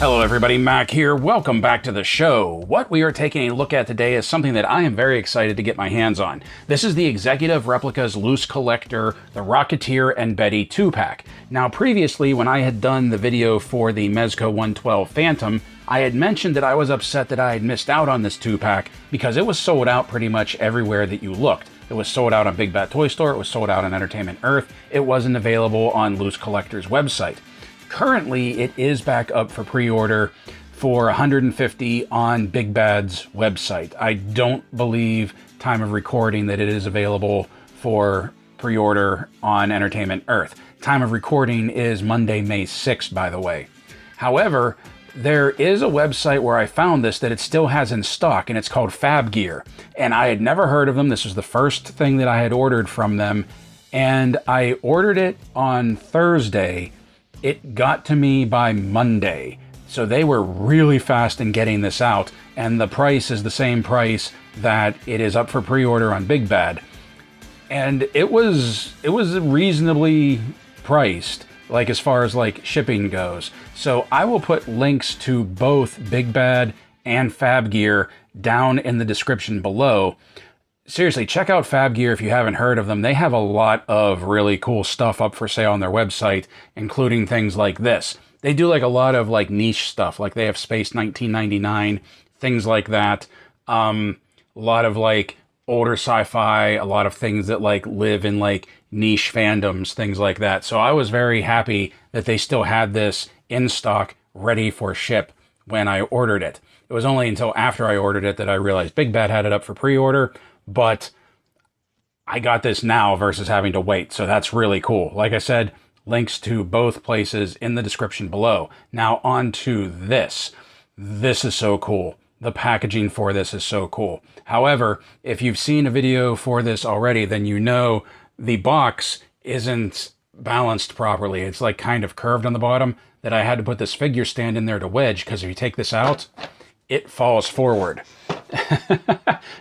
Hello everybody, Mac here. Welcome back to the show. What we are taking a look at today is something that I am very excited to get my hands on. This is the Executive Replicas Loose Collector, the Rocketeer and Betty 2-pack. Now previously, when I had done the video for the Mezco 112 Phantom, I had mentioned that I was upset that I had missed out on this 2-pack because it was sold out pretty much everywhere that you looked. It was sold out on Big Bad Toy Store, it was sold out on Entertainment Earth, it wasn't available on Loose Collector's website. Currently, it is back up for pre-order for $150 on Big Bad's website. I don't believe, time of recording, that it is available for pre-order on Entertainment Earth. Time of recording is Monday, May 6th, by the way. However, there is a website where I found this that it still has in stock, and it's called Fab Gear. And I had never heard of them. This was the first thing that I had ordered from them. And I ordered it on Thursday. It got to me by Monday. So they were really fast in getting this out. And the price is the same price that it is up for pre-order on Big Bad. And it was reasonably priced, like as far as like shipping goes. So I will put links to both Big Bad and Fab Gear down in the description below. Seriously, check out Fab Gear if you haven't heard of them. They have a lot of really cool stuff up for sale on their website, including things like this. They do like a lot of like niche stuff, like they have Space 1999, things like that. A lot of like older sci-fi, a lot of things that like live in like niche fandoms, things like that. So I was very happy that they still had this in stock, ready for ship when I ordered it. It was only until after I ordered it that I realized Big Bad had it up for pre-order, but I got this now versus having to wait. So that's really cool. Like I said, links to both places in the description below. Now on to this. This is so cool. The packaging for this is so cool. However, if you've seen a video for this already, then you know the box isn't balanced properly. It's like kind of curved on the bottom, that I had to put this figure stand in there to wedge, because if you take this out, it falls forward.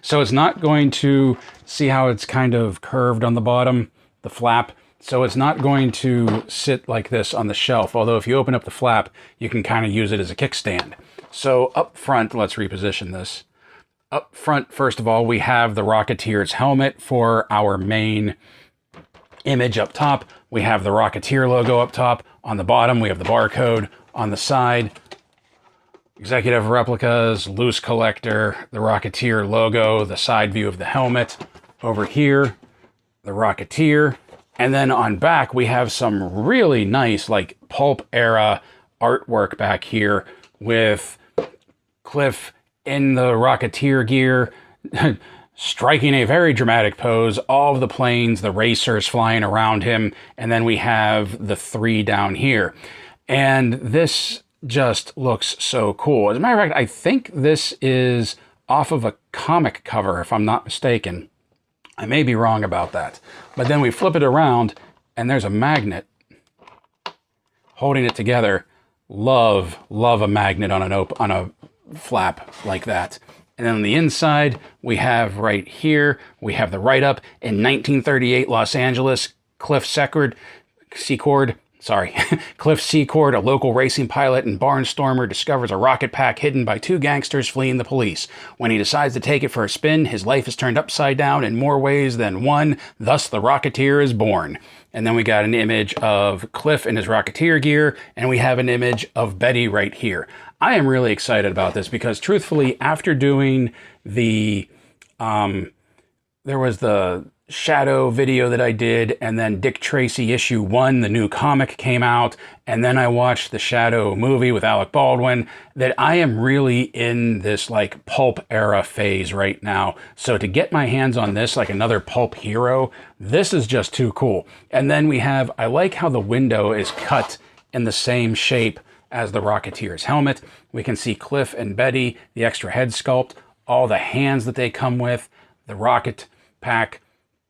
So it's not going to, see how it's kind of curved on the bottom, the flap. So it's not going to sit like this on the shelf. Although if you open up the flap, you can kind of use it as a kickstand. So up front, let's reposition this. Up front, first of all, we have the Rocketeer's helmet for our main image up top. We have the Rocketeer logo up top. On the bottom, we have the barcode. On the side, Executive Replicas, Loose Collector, the Rocketeer logo, the side view of the helmet. Over here, the Rocketeer. And then on back, we have some really nice, like, Pulp era artwork back here with Cliff in the Rocketeer gear, striking a very dramatic pose. All of the planes, the racers flying around him. And then we have the three down here. And this just looks so cool. As a matter of fact, I think this is off of a comic cover, if I'm not mistaken. I may be wrong about that. But then we flip it around, and there's a magnet holding it together. Love a magnet on a flap like that. And then on the inside, we have right here, we have the write-up in 1938 Los Angeles, Cliff Secord, a local racing pilot and barnstormer, discovers a rocket pack hidden by two gangsters fleeing the police. When he decides to take it for a spin, his life is turned upside down in more ways than one. Thus, the Rocketeer is born. And then we got an image of Cliff in his Rocketeer gear, and we have an image of Betty right here. I am really excited about this because, truthfully, after doing the, there was the Shadow video that I did, and then Dick Tracy issue 1, the new comic, came out, and then I watched the Shadow movie with Alec Baldwin, that I am really in this like Pulp era phase right now. So to get my hands on this, like another Pulp hero, this is just too cool. And then we have, I like how the window is cut in the same shape as the Rocketeer's helmet. We can see Cliff and Betty, the extra head sculpt, all the hands that they come with, the rocket pack,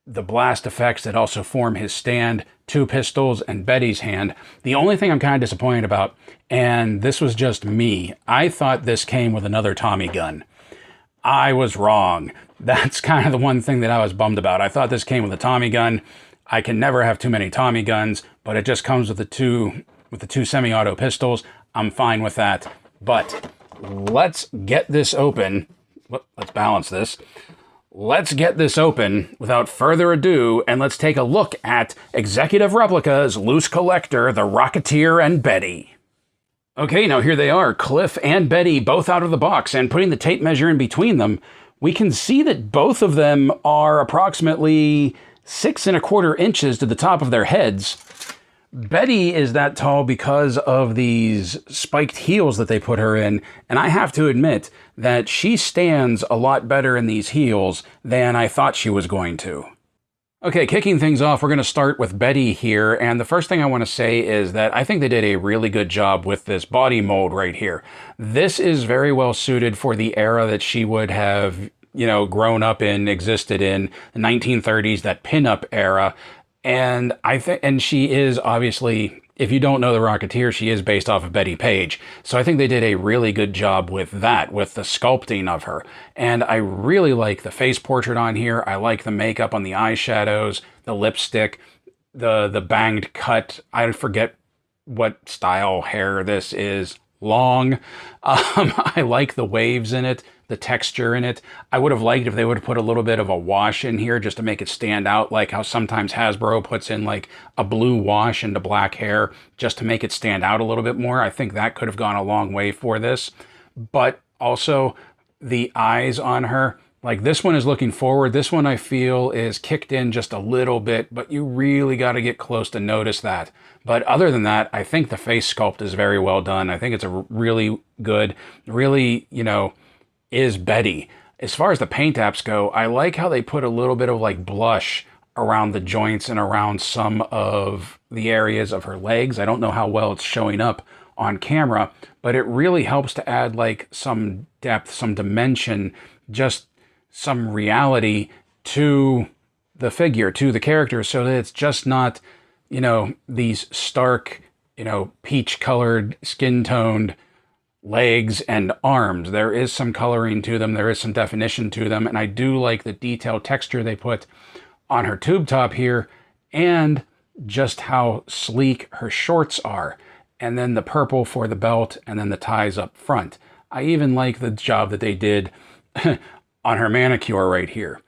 the blast effects that also form his stand, two pistols, and Betty's hand. The only thing I'm kind of disappointed about, and this was just me, I thought this came with another Tommy gun. I was wrong. That's kind of the one thing that I was bummed about. I thought this came with a Tommy gun. I can never have too many Tommy guns, but it just comes with the two semi-auto pistols. I'm fine with that. But let's get this open. Let's balance this. Let's get this open without further ado, and let's take a look at Executive Replicas, Loose Collector, the Rocketeer, and Betty. Okay, now here they are, Cliff and Betty, both out of the box, and putting the tape measure in between them, we can see that both of them are approximately 6¼ inches to the top of their heads. Betty is that tall because of these spiked heels that they put her in, and I have to admit that she stands a lot better in these heels than I thought she was going to. Okay, kicking things off, we're going to start with Betty here, and the first thing I want to say is that I think they did a really good job with this body mold right here. This is very well suited for the era that she would have, grown up in, existed in, the 1930s, that pinup era. And and she is obviously, if you don't know the Rocketeer, she is based off of Betty Page. So I think they did a really good job with that, with the sculpting of her. And I really like the face portrait on here. I like the makeup on the eyeshadows, the lipstick, the banged cut. I forget what style hair this is. Long. I like the waves in it, the texture in it. I would have liked if they would have put a little bit of a wash in here just to make it stand out, like how sometimes Hasbro puts in like a blue wash into black hair just to make it stand out a little bit more. I think that could have gone a long way for this. But also the eyes on her, like this one is looking forward. This one I feel is kicked in just a little bit, but you really got to get close to notice that. But other than that, I think the face sculpt is very well done. I think it's a really good, really, is Betty. As far as the paint apps go, I like how they put a little bit of like blush around the joints and around some of the areas of her legs. I don't know how well it's showing up on camera, but it really helps to add like some depth, some dimension, just some reality to the figure, to the character, so that it's just not, these stark, peach colored, skin toned legs and arms. There is some coloring to them. There is some definition to them. And I do like the detailed texture they put on her tube top here, and just how sleek her shorts are. And then the purple for the belt, and then the ties up front. I even like the job that they did on her manicure right here.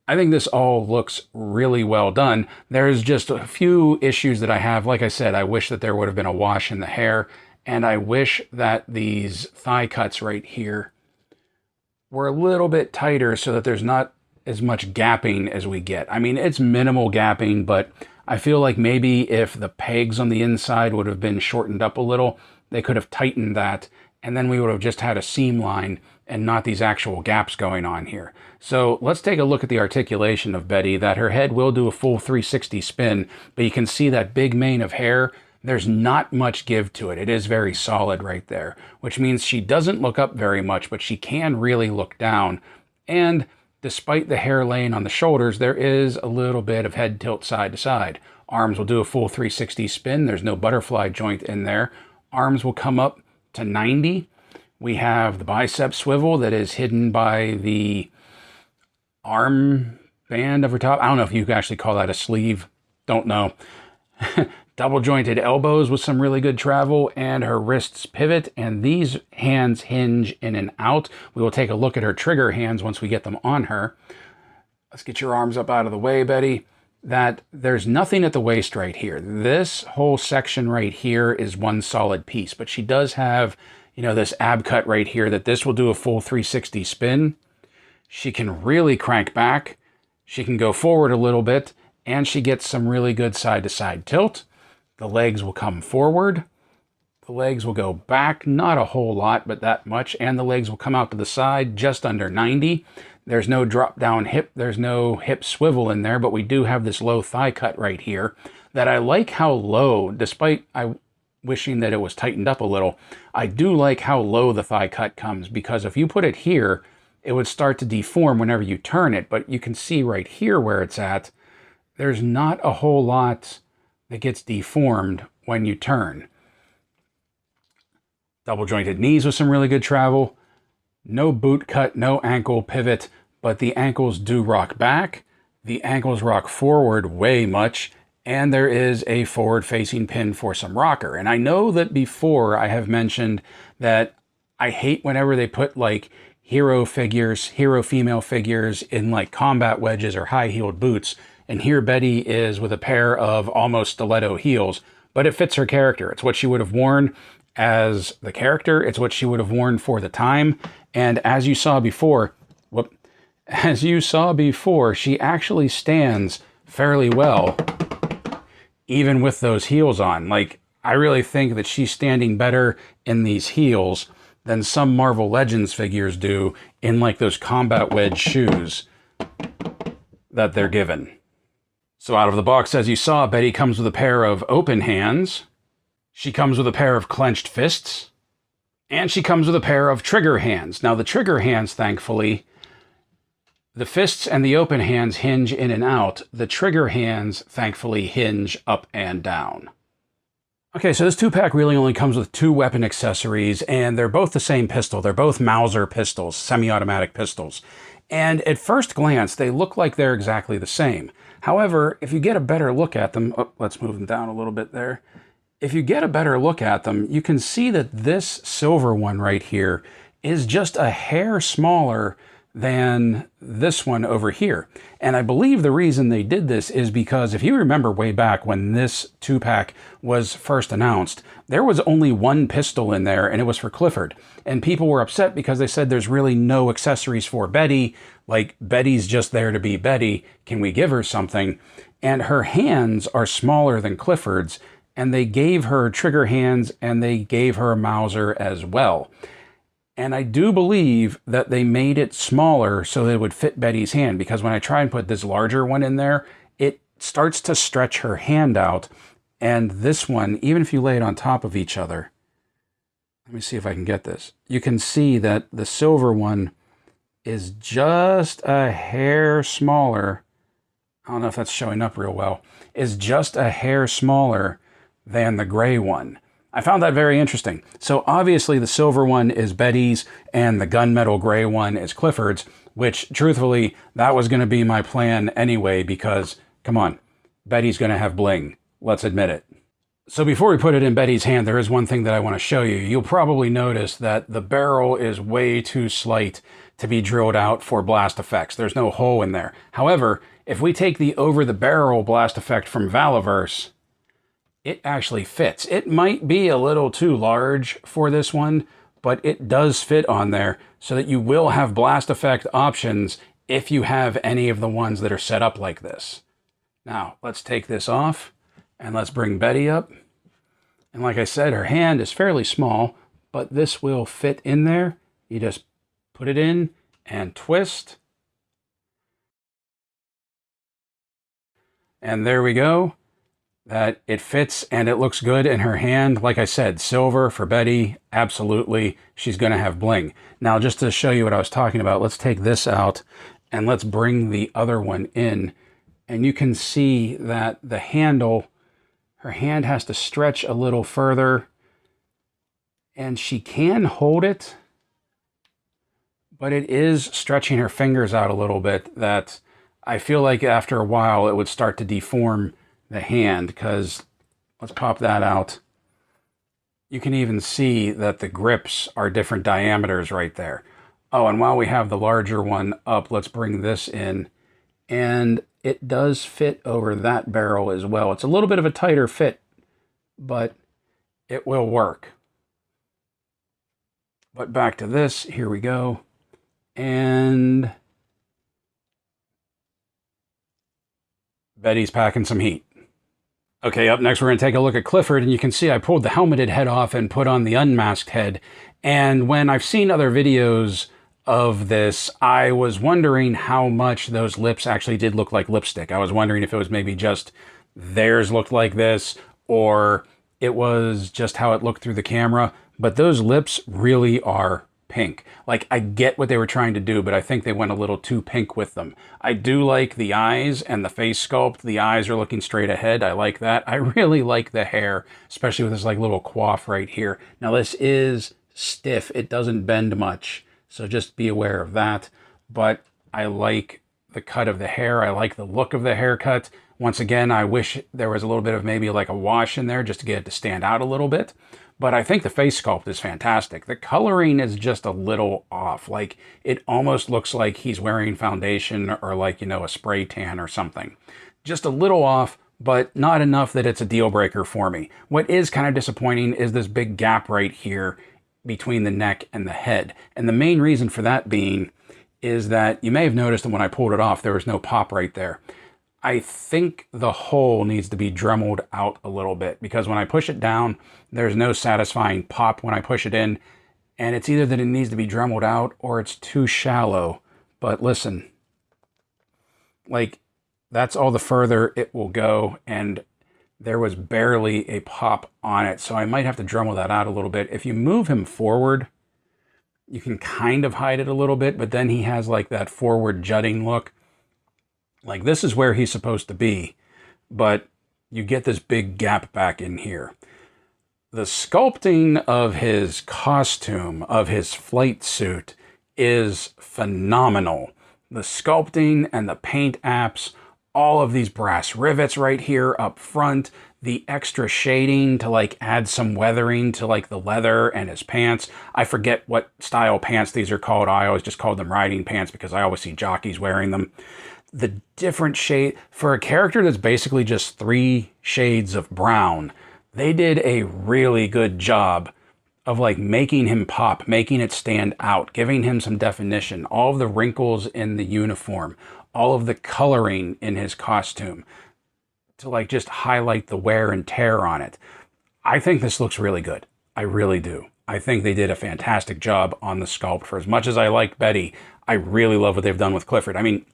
I think this all looks really well done. There's just a few issues that I have. Like I said, I wish that there would have been a wash in the hair, and I wish that these thigh cuts right here were a little bit tighter so that there's not as much gapping as we get. I mean, it's minimal gapping, but I feel like maybe if the pegs on the inside would have been shortened up a little, they could have tightened that, and then we would have just had a seam line and not these actual gaps going on here. So let's take a look at the articulation of Betty, that her head will do a full 360 spin, but you can see that big mane of hair. There's not much give to it. It is very solid right there, which means she doesn't look up very much, but she can really look down. And despite the hair laying on the shoulders, there is a little bit of head tilt side to side. Arms will do a full 360 spin. There's no butterfly joint in there. Arms will come up to 90. We have the bicep swivel that is hidden by the arm band over top. I don't know if you can actually call that a sleeve. Don't know. Double jointed elbows with some really good travel, and her wrists pivot, and these hands hinge in and out. We will take a look at her trigger hands once we get them on her. Let's get your arms up out of the way, Betty. That there's nothing at the waist right here. This whole section right here is one solid piece, but she does have, this ab cut right here that this will do a full 360 spin. She can really crank back. She can go forward a little bit, and she gets some really good side-to-side tilt. The legs will come forward. The legs will go back, not a whole lot, but that much. And the legs will come out to the side, just under 90. There's no drop down hip. There's no hip swivel in there, but we do have this low thigh cut right here that I like how low, despite I wishing that it was tightened up a little, I do like how low the thigh cut comes, because if you put it here, it would start to deform whenever you turn it. But you can see right here where it's at, there's not a whole lot that gets deformed when you turn. Double jointed knees with some really good travel. No boot cut, no ankle pivot, but the ankles do rock back. The ankles rock forward way much, and there is a forward facing pin for some rocker. And I know that before I have mentioned that I hate whenever they put like hero figures, hero female figures in like combat wedges or high-heeled boots. And here Betty is with a pair of almost stiletto heels, but it fits her character. It's what she would have worn as the character. It's what she would have worn for the time. And as you saw before, she actually stands fairly well, even with those heels on. Like, I really think that she's standing better in these heels than some Marvel Legends figures do in like those combat wedge shoes that they're given. So out of the box, as you saw, Betty comes with a pair of open hands. She comes with a pair of clenched fists. And she comes with a pair of trigger hands. Now the trigger hands, thankfully, the fists and the open hands hinge in and out. The trigger hands, thankfully, hinge up and down. Okay, so this 2-pack really only comes with 2 weapon accessories, and they're both the same pistol. They're both Mauser pistols, semi-automatic pistols. And at first glance, they look like they're exactly the same. However, if you get a better look at them, let's move them down a little bit there. If you get a better look at them, you can see that this silver one right here is just a hair smaller than this one over here. And I believe the reason they did this is because if you remember way back when this 2-pack was first announced, there was only 1 pistol in there, and it was for Clifford. And people were upset because they said there's really no accessories for Betty. Like, Betty's just there to be Betty. Can we give her something? And her hands are smaller than Clifford's, and they gave her trigger hands and they gave her a Mauser as well. And I do believe that they made it smaller so that it would fit Betty's hand, because when I try and put this larger one in there, it starts to stretch her hand out. And this one, even if you lay it on top of each other, let me see if I can get this. You can see that the silver one is just a hair smaller. I don't know if that's showing up real well. Is just a hair smaller than the gray one. I found that very interesting. So obviously the silver one is Betty's and the gunmetal gray one is Clifford's, which truthfully, that was going to be my plan anyway, because come on, Betty's going to have bling. Let's admit it. So before we put it in Betty's hand, there is one thing that I want to show you. You'll probably notice that the barrel is way too slight to be drilled out for blast effects. There's no hole in there. However, if we take the over the barrel blast effect from Valaverse, it actually fits. It might be a little too large for this one, but it does fit on there so that you will have blast effect options if you have any of the ones that are set up like this. Now, let's take this off and let's bring Betty up. And like I said, her hand is fairly small, but this will fit in there. You just put it in and twist. And there we go. That it fits and it looks good in her hand. Like I said, silver for Betty, absolutely. She's going to have bling. Now, just to show you what I was talking about, let's take this out and let's bring the other one in. And you can see that the handle, her hand has to stretch a little further. And she can hold it, but it is stretching her fingers out a little bit, that I feel like after a while it would start to deform the hand, because let's pop that out. You can even see that the grips are different diameters right there. Oh, and while we have the larger one up, let's bring this in. And it does fit over that barrel as well. It's a little bit of a tighter fit, but it will work. But back to this, here we go. And Betty's packing some heat. Okay, up next we're going to take a look at Clifford, and you can see I pulled the helmeted head off and put on the unmasked head. And when I've seen other videos of this, I was wondering how much those lips actually did look like lipstick. I was wondering if it was maybe just theirs looked like this, or it was just how it looked through the camera. But those lips really are pink. Like, I get what they were trying to do, but I think they went a little too pink with them. I do like the eyes and the face sculpt. The eyes are looking straight ahead. I like that. I really like the hair, especially with this like little coif right here. Now this is stiff. It doesn't bend much, so just be aware of that. But I like the cut of the hair. I like the look of the haircut. Once again, I wish there was a little bit of maybe like a wash in there just to get it to stand out a little bit. But I think the face sculpt is fantastic. The coloring is just a little off. Like, it almost looks like he's wearing foundation or like, you know, a spray tan or something. Just a little off, but not enough that it's a deal breaker for me. What is kind of disappointing is this big gap right here between the neck and the head. And the main reason for that being is that you may have noticed that when I pulled it off, there was no pop right there. I think the hole needs to be dremeled out a little bit, because when I push it down, there's no satisfying pop when I push it in. And it's either that it needs to be dremeled out or it's too shallow. But listen, like, that's all the further it will go, and there was barely a pop on it, so I might have to Dremel that out a little bit. If you move him forward, you can kind of hide it a little bit, but then he has like that forward jutting look. Like, this is where he's supposed to be, but you get this big gap back in here. The sculpting of his costume, of his flight suit, is phenomenal. The sculpting and the paint apps, all of these brass rivets right here up front, the extra shading to like add some weathering to like the leather and his pants. I forget what style pants these are called. I always just call them riding pants because I always see jockeys wearing them. The different shade for a character that's basically just 3 shades of brown, they did a really good job of like making him pop, making it stand out, giving him some definition, all of the wrinkles in the uniform, all of the coloring in his costume to like just highlight the wear and tear on it. I think this looks really good. I really do. I think they did a fantastic job on the sculpt. For as much as I like Betty, I really love what they've done with Clifford. I mean,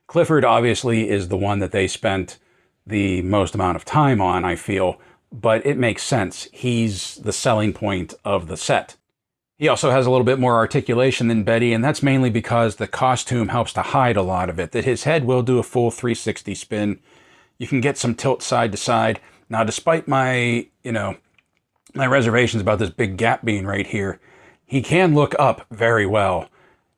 Clifford obviously is the one that they spent the most amount of time on, I feel, but it makes sense. He's the selling point of the set. He also has a little bit more articulation than Betty, and that's mainly because the costume helps to hide a lot of it. That his head will do a full 360 spin. You can get some tilt side to side. Now, despite my, my reservations about this big gap being right here, he can look up very well.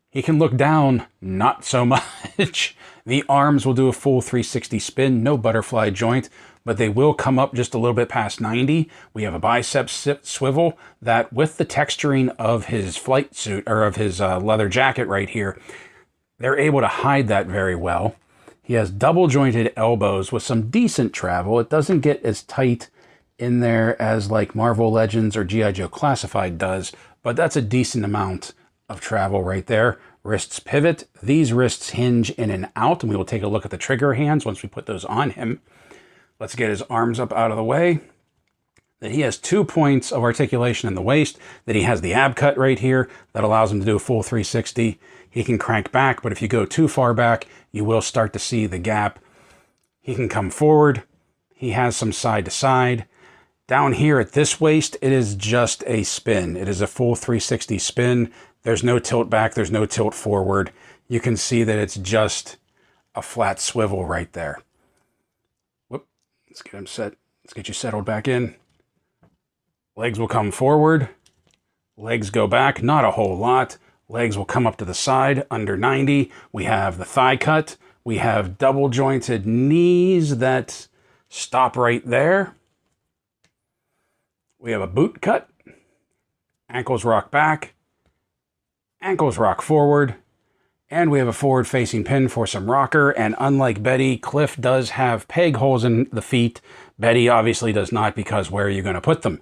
He can look down, not so much. The arms will do a full 360 spin, no butterfly joint, but they will come up just a little bit past 90. We have a bicep swivel that, with the texturing of his flight suit, or of his leather jacket right here, they're able to hide that very well. He has double jointed elbows with some decent travel. It doesn't get as tight in there as like Marvel Legends or G.I. Joe Classified does, but that's a decent amount of travel right there. Wrists pivot. These wrists hinge in and out, and we will take a look at the trigger hands once we put those on him. Let's get his arms up out of the way. That he has 2 points of articulation in the waist. That he has the ab cut right here that allows him to do a full 360. He can crank back, but if you go too far back, you will start to see the gap. He can come forward. He has some side to side. Down here at this waist, it is just a spin. It is a full 360 spin. There's no tilt back. There's no tilt forward. You can see that it's just a flat swivel right there. Whoop. Let's get him set. Let's get you settled back in. Legs will come forward. Legs go back. Not a whole lot. Legs will come up to the side under 90. We have the thigh cut. We have double jointed knees that stop right there. We have a boot cut. Ankles rock back. Ankles rock forward. And we have a forward facing pin for some rocker. And unlike Betty, Cliff does have peg holes in the feet. Betty obviously does not, because where are you going to put them?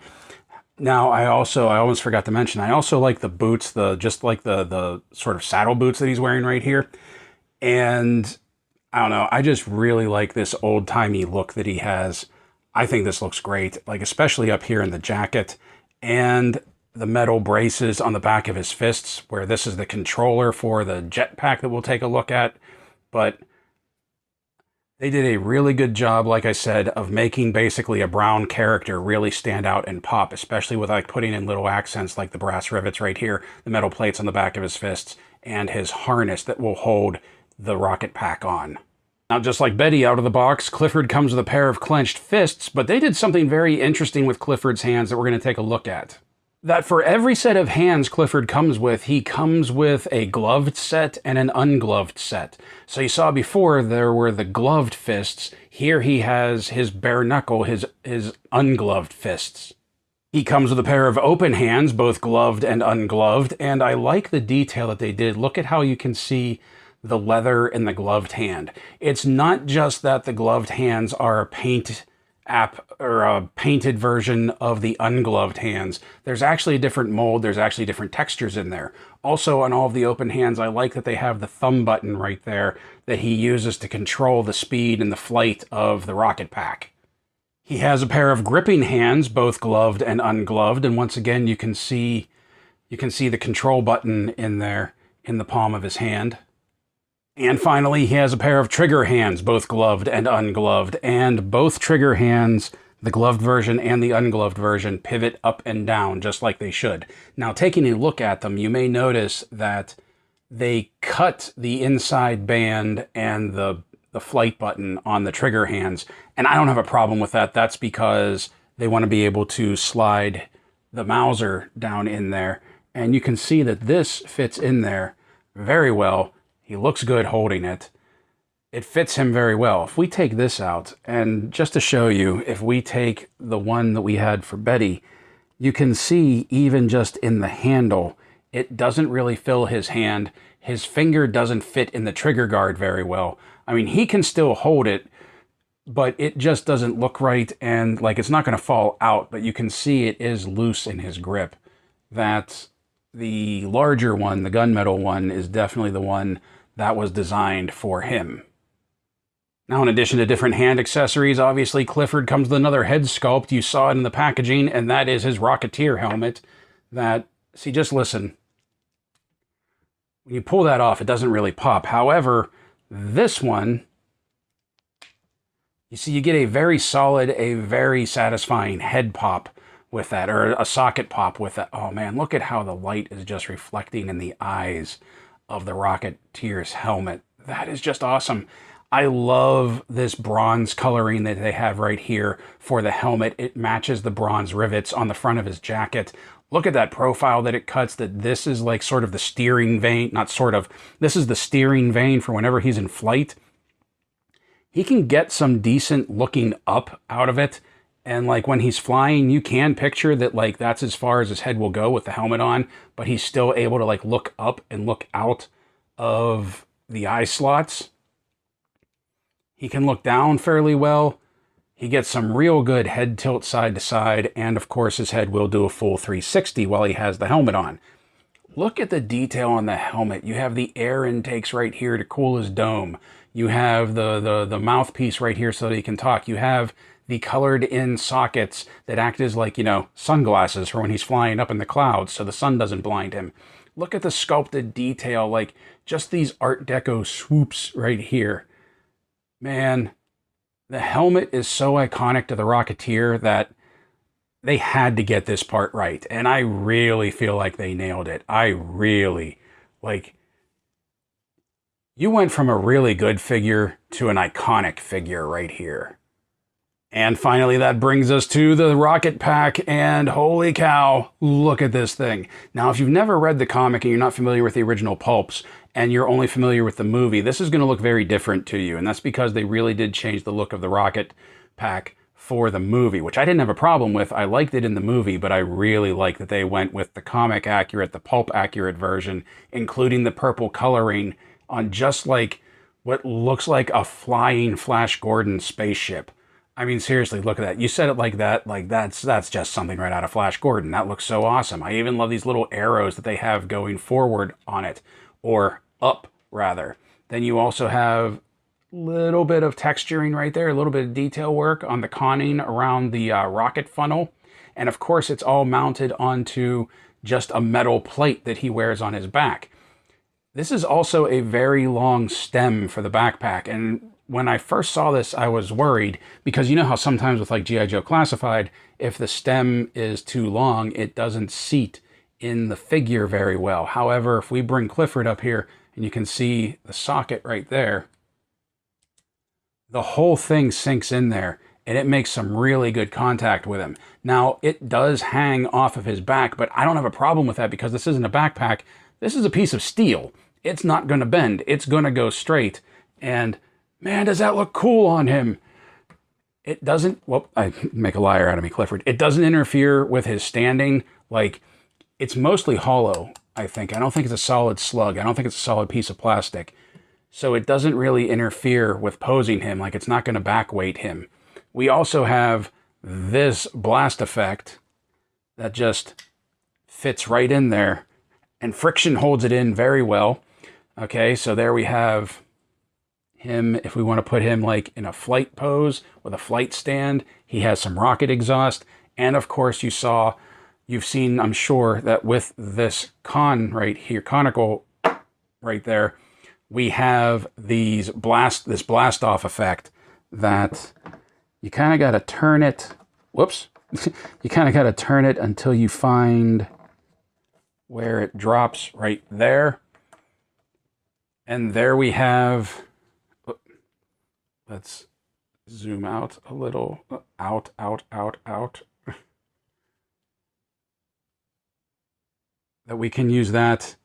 Now, I almost forgot to mention, I also like the boots, just like the sort of saddle boots that he's wearing right here. And I don't know, I just really like this old-timey look that he has. I think this looks great, like especially up here in the jacket and the metal braces on the back of his fists, where this is the controller for the jetpack that we'll take a look at. But they did a really good job, like I said, of making basically a brown character really stand out and pop, especially with like putting in little accents like the brass rivets right here, the metal plates on the back of his fists, and his harness that will hold the rocket pack on. Now, just like Betty out of the box, Clifford comes with a pair of clenched fists, but they did something very interesting with Clifford's hands that we're going to take a look at. that for every set of hands Clifford comes with, he comes with a gloved set and an ungloved set. So you saw before there were the gloved fists. Here he has his bare knuckle, his ungloved fists. He comes with a pair of open hands, both gloved and ungloved, and I like the detail that they did. Look at how you can see the leather in the gloved hand. It's not just that the gloved hands are a painted version of the ungloved hands. There's actually a different mold. There's actually different textures in there. Also, on all of the open hands, I like that they have the thumb button right there that he uses to control the speed and the flight of the rocket pack. He has a pair of gripping hands, both gloved and ungloved, and once again you can see the control button in there in the palm of his hand. And finally, he has a pair of trigger hands, both gloved and ungloved, and both trigger hands, the gloved version and the ungloved version, pivot up and down just like they should. Now, taking a look at them, you may notice that they cut the inside band and the flight button on the trigger hands, and I don't have a problem with that. That's because they want to be able to slide the Mauser down in there, and you can see that this fits in there very well. He looks good holding it. It fits him very well. If we take this out, and just to show you, if we take the one that we had for Betty, you can see even just in the handle, it doesn't really fill his hand. His finger doesn't fit in the trigger guard very well. I mean, he can still hold it, but it just doesn't look right, and like it's not going to fall out, but you can see it is loose in his grip. That the larger one, the gunmetal one, is definitely the one that was designed for him. Now, in addition to different hand accessories, obviously Clifford comes with another head sculpt. You saw it in the packaging, and that is his Rocketeer helmet. That, see, just listen. When you pull that off, it doesn't really pop. However, this one, you see, you get a very solid, a very satisfying head pop with that, or a socket pop with that. Oh man, look at how the light is just reflecting in the eyes of the Rocketeer's helmet. That is just awesome. I love this bronze coloring that they have right here for the helmet. It matches the bronze rivets on the front of his jacket. Look at that profile that it cuts, that this is like sort of the steering vane, not sort of, this is the steering vane for whenever he's in flight. He can get some decent looking up out of it. And like when he's flying, you can picture that like that's as far as his head will go with the helmet on, but he's still able to like look up and look out of the eye slots. He can look down fairly well. He gets some real good head tilt side to side, and of course his head will do a full 360 while he has the helmet on. Look at the detail on the helmet. You have the air intakes right here to cool his dome. You have the mouthpiece right here so that he can talk. You have the colored in sockets that act as like, you know, sunglasses for when he's flying up in the clouds so the sun doesn't blind him. Look at the sculpted detail, like just these Art Deco swoops right here. Man, the helmet is so iconic to the Rocketeer that they had to get this part right. And I really feel like they nailed it. I really, like, you went from a really good figure to an iconic figure right here. And finally, that brings us to the rocket pack, and holy cow, look at this thing. Now, if you've never read the comic and you're not familiar with the original pulps, and you're only familiar with the movie, this is going to look very different to you, and that's because they really did change the look of the rocket pack for the movie, which I didn't have a problem with. I liked it in the movie, but I really like that they went with the comic accurate, the pulp accurate version, including the purple coloring on just like what looks like a flying Flash Gordon spaceship. I mean, seriously, look at that. You said it like that, like that's just something right out of Flash Gordon. That looks so awesome. I even love these little arrows that they have going forward on it, or up rather. Then you also have a little bit of texturing right there, a little bit of detail work on the conning around the rocket funnel. And of course, it's all mounted onto just a metal plate that he wears on his back. This is also a very long stem for the backpack, and when I first saw this, I was worried because you know how sometimes with like G.I. Joe Classified, if the stem is too long, it doesn't seat in the figure very well. However, if we bring Clifford up here and you can see the socket right there, the whole thing sinks in there. and it makes some really good contact with him. Now, it does hang off of his back, but I don't have a problem with that because this isn't a backpack. This is a piece of steel. It's not going to bend. It's going to go straight. And man, does that look cool on him. It doesn't, well, I make a liar out of me, Clifford. It doesn't interfere with his standing. Like, it's mostly hollow, I think. I don't think it's a solid slug. I don't think it's a solid piece of plastic. So it doesn't really interfere with posing him. Like, it's not going to back weight him. We also have this blast effect that just fits right in there. And friction holds it in very well. Okay, so there we have him. If we want to put him like in a flight pose with a flight stand, he has some rocket exhaust. And of course you've seen, I'm sure, that with this right here, conical right there, we have this blast off effect that you kind of got to turn it. Whoops. You kind of got to turn it until you find where it drops right there. And there we have, let's zoom out a little, out. That we can use that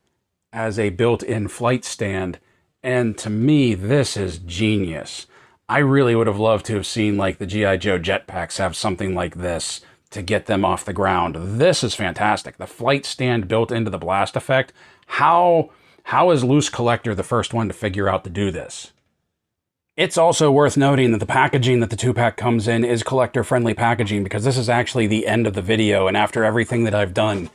as a built-in flight stand. And to me, this is genius. I really would have loved to have seen like the G.I. Joe jetpacks have something like this to get them off the ground. This is fantastic. The flight stand built into the blast effect. How is Loose Collector the first one to figure out to do this? It's also worth noting that the packaging that the 2-pack comes in is collector-friendly packaging, because this is actually the end of the video, and after everything that I've done,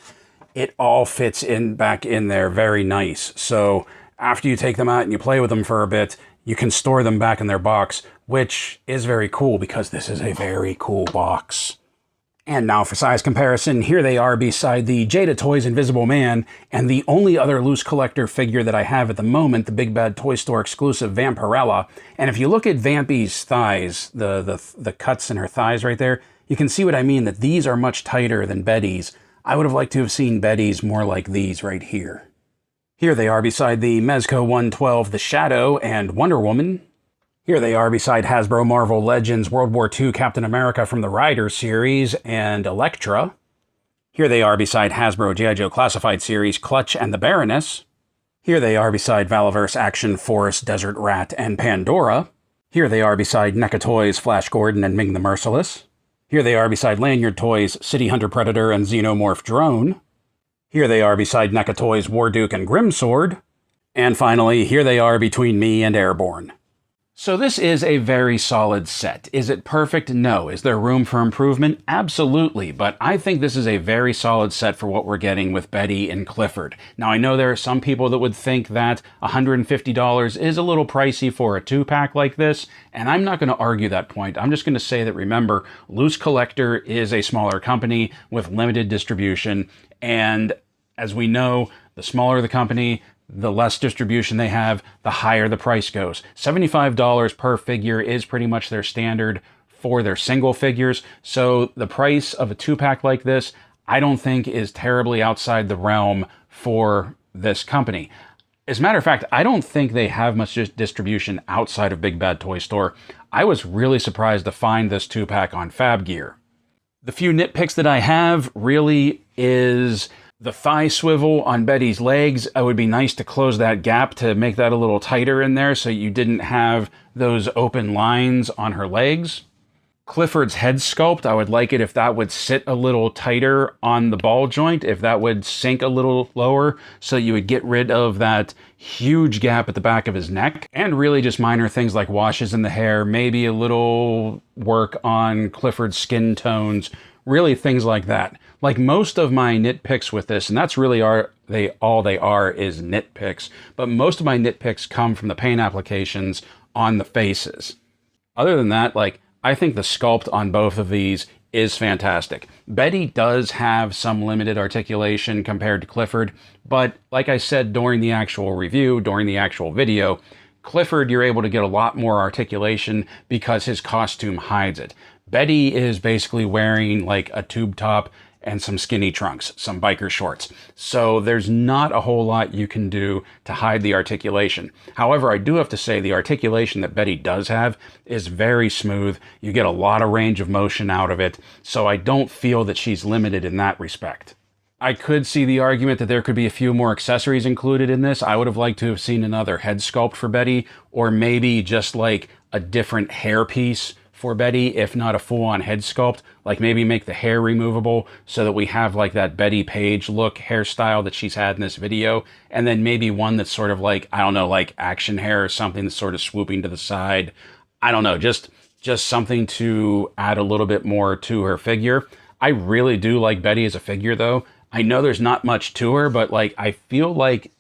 it all fits back in there very nice. So after you take them out and you play with them for a bit, you can store them back in their box, which is very cool because this is a very cool box. And now for size comparison, here they are beside the Jada Toys Invisible Man and the only other Loose Collector figure that I have at the moment, the Big Bad Toy Store exclusive Vampirella. And if you look at Vampy's thighs, the cuts in her thighs right there, you can see what I mean, that these are much tighter than Betty's. I would have liked to have seen Betty's more like these right here. Here they are beside the Mezco 112, The Shadow, and Wonder Woman. Here they are beside Hasbro Marvel Legends World War II Captain America from the Rider series and Elektra. Here they are beside Hasbro G.I. Joe Classified series Clutch and the Baroness. Here they are beside Valaverse Action Force Desert Rat and Pandora. Here they are beside NECA Toys Flash Gordon and Ming the Merciless. Here they are beside Lanyard Toys City Hunter Predator and Xenomorph Drone. Here they are beside NECA Toys Warduke and Grimsword. And finally, here they are between me and Airborne. So this is a very solid set. Is it perfect? No. Is there room for improvement? Absolutely. But I think this is a very solid set for what we're getting with Betty and Clifford. Now, I know there are some people that would think that $150 is a little pricey for a 2-pack like this, and I'm not going to argue that point. I'm just going to say that, remember, Loose Collector is a smaller company with limited distribution, and as we know, the smaller the company, the less distribution they have, the higher the price goes. $75 per figure is pretty much their standard for their single figures. So the price of a 2-pack like this, I don't think is terribly outside the realm for this company. As a matter of fact, I don't think they have much distribution outside of Big Bad Toy Store. I was really surprised to find this 2-pack on Fab Gear. The few nitpicks that I have really is the thigh swivel on Betty's legs. It would be nice to close that gap to make that a little tighter in there so you didn't have those open lines on her legs. Clifford's head sculpt, I would like it if that would sit a little tighter on the ball joint, if that would sink a little lower so you would get rid of that huge gap at the back of his neck. And really just minor things like washes in the hair, maybe a little work on Clifford's skin tones, really things like that. Like most of my nitpicks with this, and that's really all they are is nitpicks, but most of my nitpicks come from the paint applications on the faces. Other than that, like, I think the sculpt on both of these is fantastic. Betty does have some limited articulation compared to Clifford, but like I said during the actual review, during the actual video, Clifford, you're able to get a lot more articulation because his costume hides it. Betty is basically wearing like a tube top and some skinny trunks, some biker shorts. So there's not a whole lot you can do to hide the articulation. However, I do have to say the articulation that Betty does have is very smooth. You get a lot of range of motion out of it, so I don't feel that she's limited in that respect. I could see the argument that there could be a few more accessories included in this. I would have liked to have seen another head sculpt for Betty, or maybe just like a different hair piece for Betty, if not a full-on head sculpt. Like maybe make the hair removable so that we have like that Betty Page look hairstyle that she's had in this video, and then maybe one that's sort of like, I don't know, like action hair or something that's sort of swooping to the side. I don't know, just something to add a little bit more to her figure. I really do like Betty as a figure though. I know there's not much to her, but like I feel like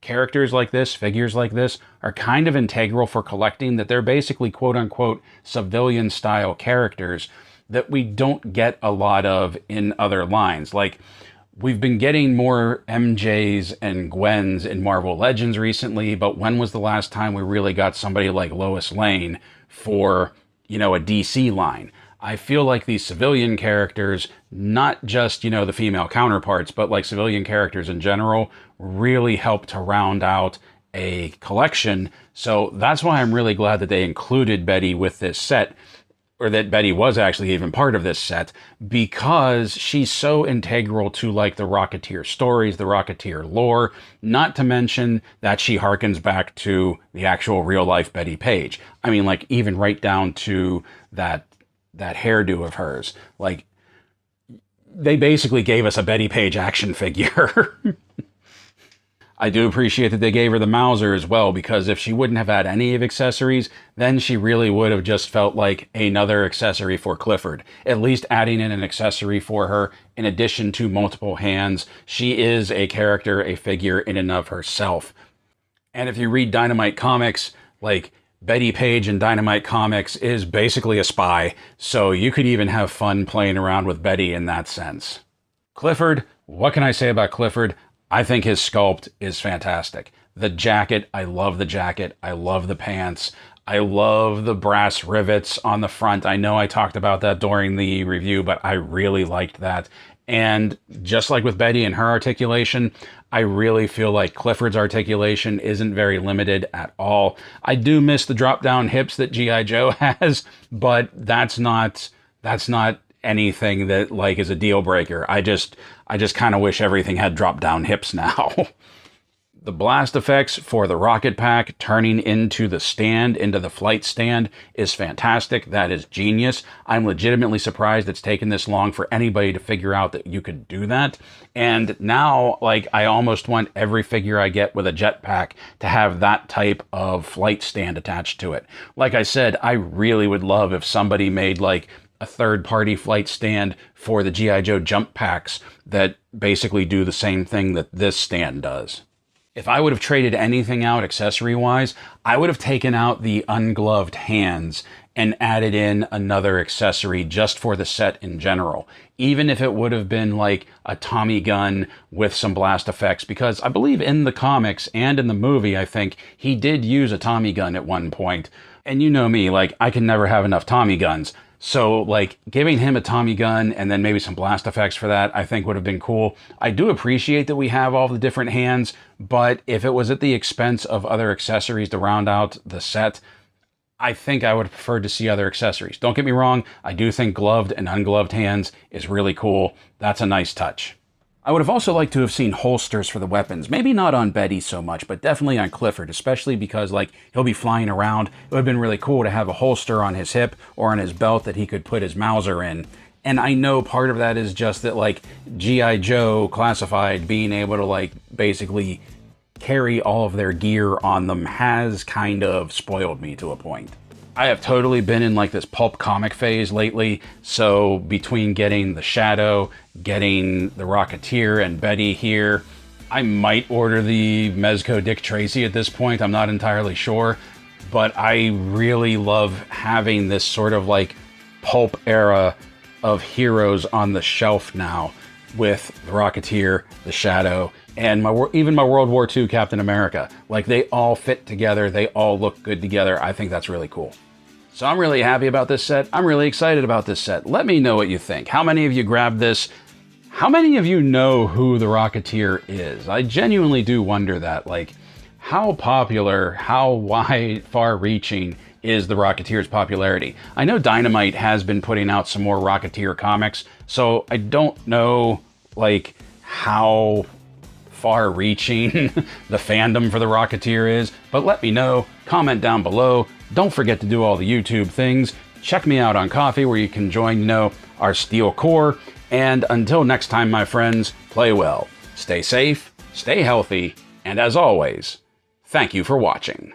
characters like this, figures like this, are kind of integral for collecting, that they're basically quote-unquote civilian-style characters that we don't get a lot of in other lines. Like, we've been getting more MJs and Gwens in Marvel Legends recently, but when was the last time we really got somebody like Lois Lane for, you know, a DC line? I feel like these civilian characters, not just, you know, the female counterparts, but like civilian characters in general, really help to round out a collection. So that's why I'm really glad that they included Betty with this set, or that Betty was actually even part of this set, because she's so integral to like the Rocketeer stories, the Rocketeer lore, not to mention that she harkens back to the actual real life Betty Page. I mean, like even right down to that hairdo of hers. Like, they basically gave us a Betty Page action figure. I do appreciate that they gave her the Mauser as well, because if she wouldn't have had any of accessories, then she really would have just felt like another accessory for Clifford. At least adding in an accessory for her in addition to multiple hands. She is a character, a figure in and of herself. And if you read Dynamite Comics, like, Betty Page in Dynamite Comics is basically a spy, so you could even have fun playing around with Betty in that sense. Clifford, what can I say about Clifford? I think his sculpt is fantastic. The jacket, I love the jacket. I love the pants. I love the brass rivets on the front. I know I talked about that during the review, but I really liked that. And just like with Betty and her articulation, I really feel like Clifford's articulation isn't very limited at all. I do miss the drop-down hips that G.I. Joe has, but that's not anything that like is a deal breaker. I just kind of wish everything had drop-down hips now. The blast effects for the rocket pack turning into the stand, into the flight stand, is fantastic. That is genius. I'm legitimately surprised it's taken this long for anybody to figure out that you could do that. And now, like, I almost want every figure I get with a jetpack to have that type of flight stand attached to it. Like I said, I really would love if somebody made, like, a third-party flight stand for the G.I. Joe jump packs that basically do the same thing that this stand does. If I would have traded anything out accessory-wise, I would have taken out the ungloved hands and added in another accessory just for the set in general. Even if it would have been like a Tommy gun with some blast effects, because I believe in the comics and in the movie, I think, he did use a Tommy gun at one point. And you know me, like, I can never have enough Tommy guns. So, like, giving him a Tommy gun and then maybe some blast effects for that, I think would have been cool. I do appreciate that we have all the different hands, but if it was at the expense of other accessories to round out the set, I think I would have preferred to see other accessories. Don't get me wrong, I do think gloved and ungloved hands is really cool. That's a nice touch. I would have also liked to have seen holsters for the weapons. Maybe not on Betty so much, but definitely on Clifford, especially because, like, he'll be flying around. It would have been really cool to have a holster on his hip or on his belt that he could put his Mauser in. And I know part of that is just that, like, G.I. Joe Classified being able to, like, basically carry all of their gear on them has kind of spoiled me to a point. I have totally been in like this pulp comic phase lately, so between getting the Shadow, getting the Rocketeer and Betty here, I might order the Mezco Dick Tracy at this point, I'm not entirely sure, but I really love having this sort of like pulp era of heroes on the shelf now with the Rocketeer, the Shadow, and even my World War II Captain America. Like, they all fit together, they all look good together. I think that's really cool. So I'm really happy about this set. I'm really excited about this set. Let me know what you think. How many of you grabbed this? How many of you know who the Rocketeer is? I genuinely do wonder that. Like, how popular, how wide, far-reaching is the Rocketeer's popularity? I know Dynamite has been putting out some more Rocketeer comics, so I don't know, like, how far-reaching the fandom for the Rocketeer is, but let me know. Comment down below. Don't forget to do all the YouTube things. Check me out on Coffee, where you can join, you know, our Steel Core. And until next time, my friends, play well, stay safe, stay healthy, and as always, thank you for watching.